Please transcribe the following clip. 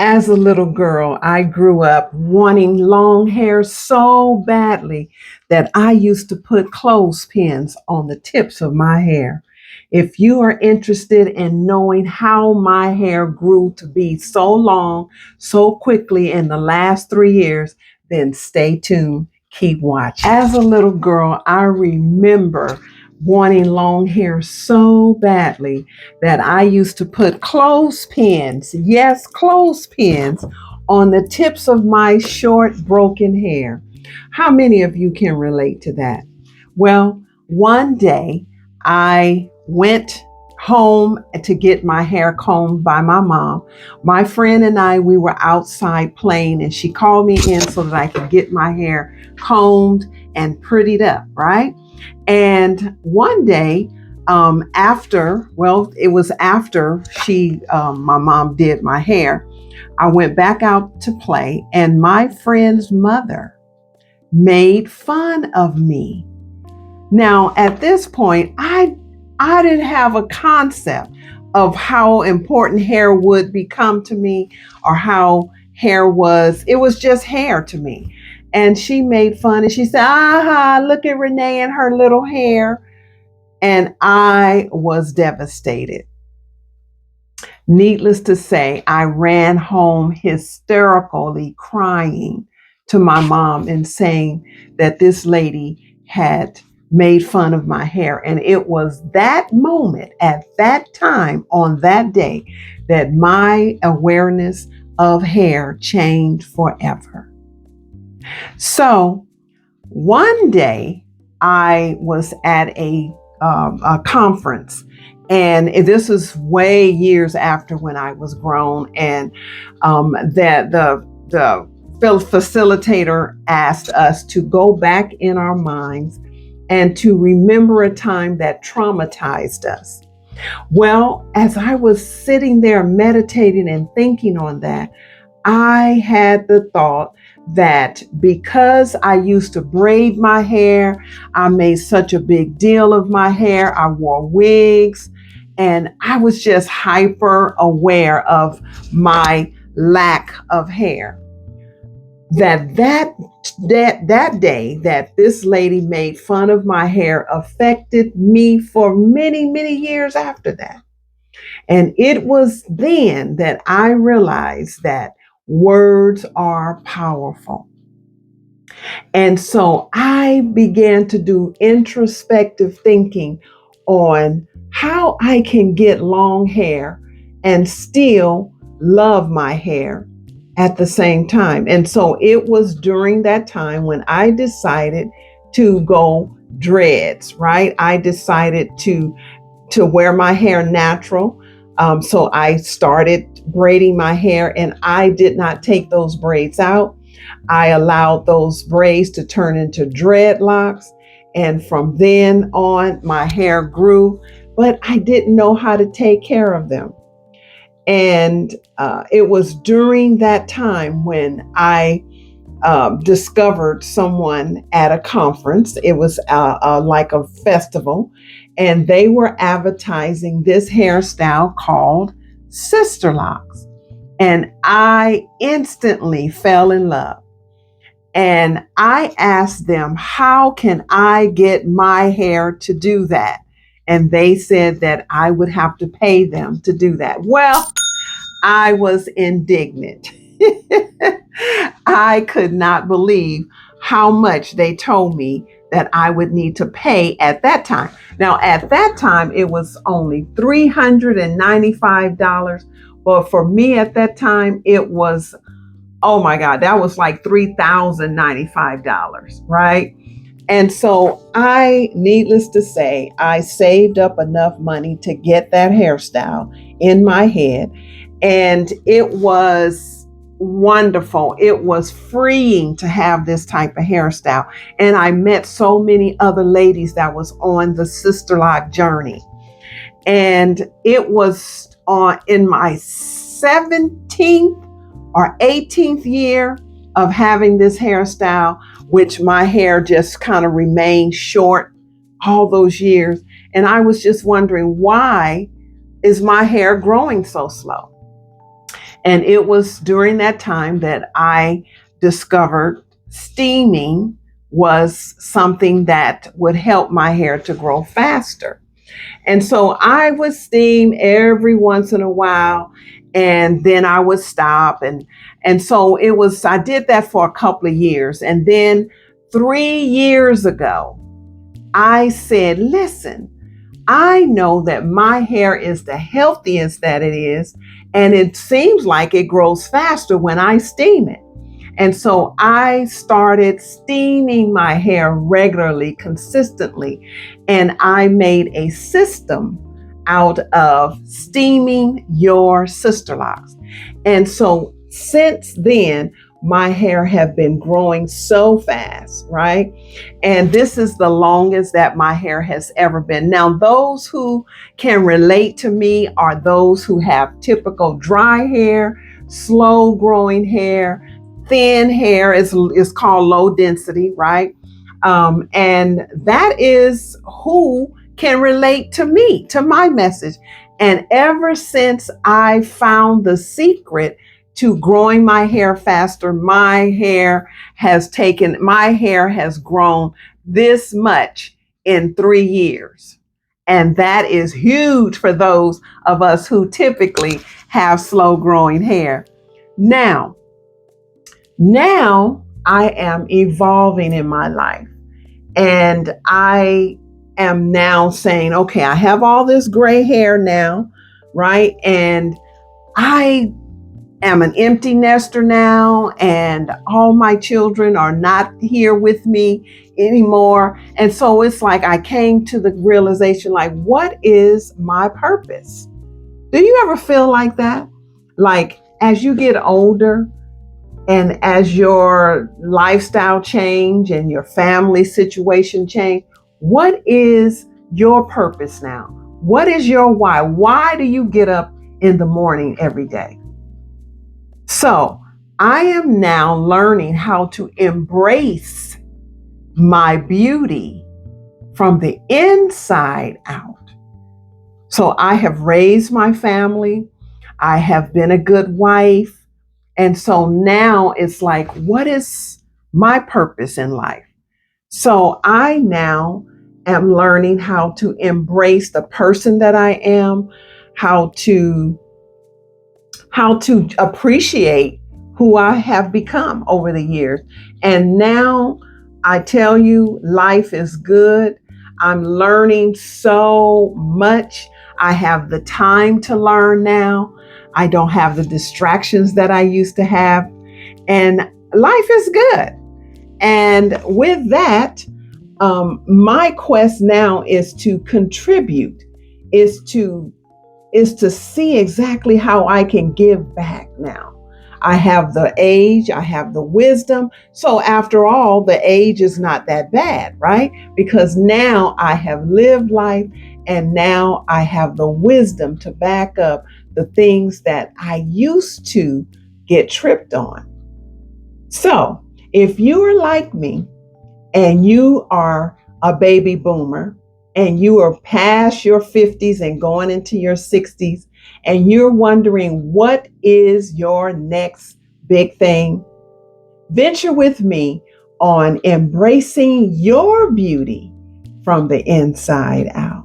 As a little girl, I grew up wanting long hair so badly that I used to put clothespins on the tips of my hair. If you are interested in knowing how my hair grew to be so long, so quickly in the last 3 years, then stay tuned. Keep watching. As a little girl, I remember wanting long hair so badly that I used to put clothespins, yes, clothespins, on the tips of my short, broken hair. How many of you can relate to that? Well, one day I went home to get my hair combed by my mom. My friend and I, we were outside playing, and she called me in so that I could get my hair combed and prettied up, right? And one day, it was after my mom did my hair, I went back out to play, and my friend's mother made fun of me. Now, at this point, I didn't have a concept of how important hair would become to me or how hair was. It was just hair to me. And she made fun and she said, aha, look at Renee and her little hair. And I was devastated. Needless to say, I ran home hysterically crying to my mom and saying that this lady had made fun of my hair. And it was that moment, at that time, on that day, that my awareness of hair changed forever. So one day I was at a conference, and this was way years after when I was grown, and that the facilitator asked us to go back in our minds and to remember a time that traumatized us. Well, as I was sitting there meditating and thinking on that, I had the thought that because I used to braid my hair, I made such a big deal of my hair, I wore wigs, and I was just hyper aware of my lack of hair. That day that this lady made fun of my hair affected me for many, many years after that. And it was then that I realized that words are powerful. And so I began to do introspective thinking on how I can get long hair and still love my hair at the same time. And so it was during that time when I decided to go dreads, right? I decided to wear my hair natural. So I started braiding my hair, and I did not take those braids out. I allowed those braids to turn into dreadlocks. And from then on, my hair grew, but I didn't know how to take care of them. And it was during that time when I discovered someone at a conference. It was like a festival, and they were advertising this hairstyle called Sisterlocks. And I instantly fell in love. And I asked them, how can I get my hair to do that? And they said that I would have to pay them to do that. Well, I was indignant. I could not believe how much they told me that I would need to pay at that time. Now, at that time, it was only $395. But for me at that time, it was, oh my God, that was like $3,095, right? And so needless to say, I saved up enough money to get that hairstyle in my head. And it was wonderful. It was freeing to have this type of hairstyle. And I met so many other ladies that was on the Sisterlock journey. And it was in my 17th or 18th year of having this hairstyle, which my hair just kind of remained short all those years. And I was just wondering, why is my hair growing so slow? And it was during that time that I discovered steaming was something that would help my hair to grow faster. And so I would steam every once in a while, and then I would stop. And so it was, I did that for a couple of years. And then 3 years ago, I said, listen, I know that my hair is the healthiest that it is, and it seems like it grows faster when I steam it. And so I started steaming my hair regularly, consistently, and I made a system out of steaming your Sisterlocks. And so since then, my hair have been growing so fast, right? And this is the longest that my hair has ever been. Now, those who can relate to me are those who have typical dry hair, slow growing hair, thin hair is called low density, right? And that is who can relate to me, to my message. And ever since I found the secret to growing my hair faster, my hair has grown this much in 3 years. And that is huge for those of us who typically have slow growing hair. Now I am evolving in my life, and I am now saying, okay, I have all this gray hair now, right? And I am an empty nester now, and all my children are not here with me anymore. And so it's like I came to the realization, like, what is my purpose? Do you ever feel like that? Like, as you get older, and as your lifestyle change and your family situation change, what is your purpose now? What is your why? Why do you get up in the morning every day? So I am now learning how to embrace my beauty from the inside out. So I have raised my family. I have been a good wife. And so now it's like, what is my purpose in life? So I now am learning how to embrace the person that I am, how to appreciate who I have become over the years. And now I tell you, life is good. I'm learning so much. I have the time to learn now. I don't have the distractions that I used to have. And life is good. And with that, my quest now is to contribute, is to see exactly how I can give back now. I have the age, I have the wisdom. So after all, the age is not that bad, right? Because now I have lived life, and now I have the wisdom to back up the things that I used to get tripped on. So if you are like me and you are a baby boomer, and you are past your 50s and going into your 60s, and you're wondering what is your next big thing, venture with me on embracing your beauty from the inside out.